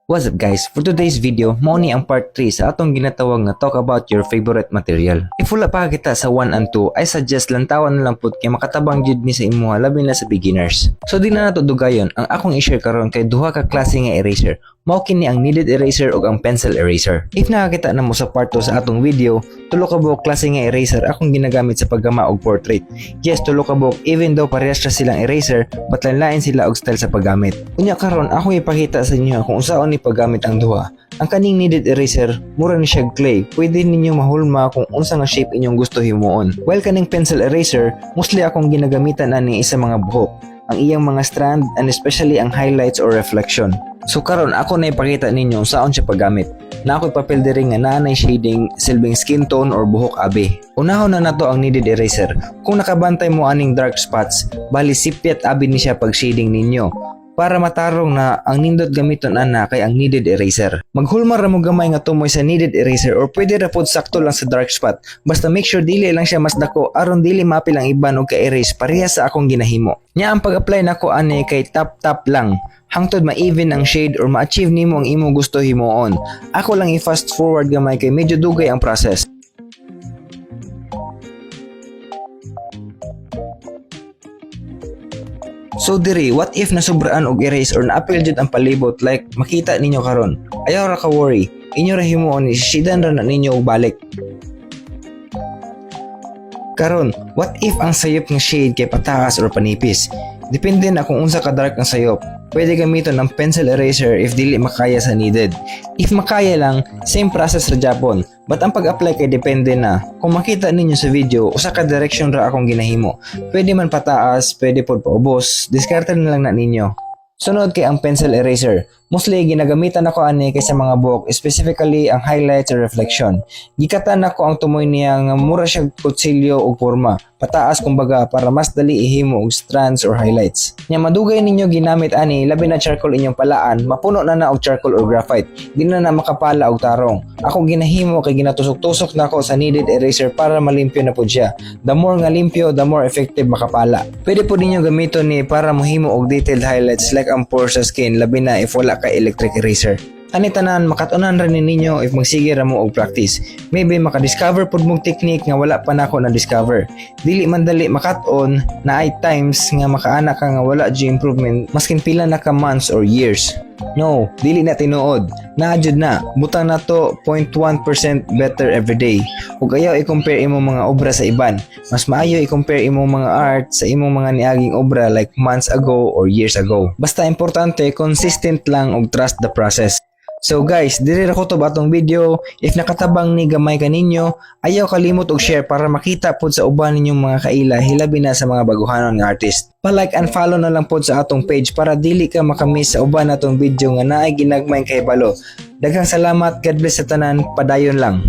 What's up guys? For today's video, mao ni ang part 3 sa atong ginatawag nga talk about your favorite material. If wala pa kita sa 1 and 2, I suggest lantawan na lang pud kay makatabang jud ni sa imuha labi na sa beginners. So di na nato dugayon, ang akong i-share karon kay duha ka klase nga eraser. Mao kini ang kneaded eraser ug ang pencil eraser. If nakakita na mo sa part 2 sa atong video, tulo ka buok klase nga eraser akong ginagamit sa paggama og portrait. Yes, tulo ka buok even though parehas ra silang eraser, but lain sila og style sa paggamit. Unya karon akong ipakita sa inyo kung unsaon ni paggamit ang duha. Ang kaning kneaded eraser, mura ni siya clay. Pwede ninyo mahulma kung unsa nga shape inyong gusto himuon. While kaning pencil eraser, mostly akong ginagamitan ani sa mga buhok, ang iyang mga strand and especially ang highlights or reflection. So karon ako na ipakita ninyo saon siya paggamit. Na ako'y papel diri nga naanay shading silbing skin tone or buhok abi. Unahon na nato ang kneaded eraser. Kung nakabantay mo aning dark spots, bali sipyat abi ni siya pag shading ninyo. Para matarong na ang nindot gamiton ana kay ang kneaded eraser. Maghulmar ra mo gamay nga tumoy sa kneaded eraser or pwede ra pod sakto lang sa dark spot. Basta make sure dili lang siya mas dako aron dili mapil ang iban og ka-erase pareha sa akong ginahimo. Nya ang pag-apply nako ani kay tap lang. Hangtod ma-even ang shade or ma-achieve nimo ang imo gusto himuon. Ako lang i-fast forward gamay kay medyo dugay ang process. So diri, what if nasubraan og erase or na-apil jud ang palibot like makita ninyo karon? Ayaw ra ka worry. Inyo ra himuon isidan ra na ninyo og balik. Karon, what if ang sayop ng shade kay pataas or panipis? Depende na kung unsa ka dark ang sayop. Pwede gamiton ng pencil eraser if dili makaya sa kneaded. If makaya lang, same process ra Japon. But ang pag-apply kay depende na. Kung makita ninyo sa video, usa ka direction ra akong ginahimo. Pwede man pataas, pwede pod paubos. Diskarte na lang na ninyo. Sunod kay ang pencil eraser. Mostly ginagamitan ako ani kay sa mga buhok, specifically ang highlights or reflection. Gikatan ako ang tumoy niya nga mura siya kutsilyo o porma. Pataas kumbaga para mas dali ihimo og strands or highlights. Nya madugay ninyo ginamit ani labi na charcoal inyong palaan, mapuno na og charcoal or graphite. Di na makapala og tarong. Ako ginahimo kay ginatusok-tusok nako sa kneaded eraser para malimpyo na pud siya. The more nga limpyo, the more effective makapala. Pwede po ninyo gamiton ni para mohimo og detailed highlights like ang pores sa skin labi na if wala ka electric eraser. Ani tanan makatunan ra ninyo if magsige ra mo og practice. Maybe makadiscover pud mong technique nga wala pa nako na discover. Dili man dali makat-on na ay times nga makaana ka nga wala jud improvement maskin pila na ka months or years. No, dili na tinuod. Naadjud na, butang na to 0.1% better everyday. Ug ayaw i-compare imong mga obra sa iban. Mas maayo i-compare imong mga art sa imong mga niaging obra like months ago or years ago. Basta importante, consistent lang ug trust the process. So guys, diri ra ko to batong video. If nakatabang ni gamay kaninyo, ayaw kalimot og share para makita pod sa uban ninyong mga kaila hilabi na sa mga baguhanon nga artist. Pa-like and follow na lang pod sa atong page para dili ka makamiss sa uban natong video nga naay ginagmay kahibalo. Daghang salamat, God bless sa tanan, padayon lang.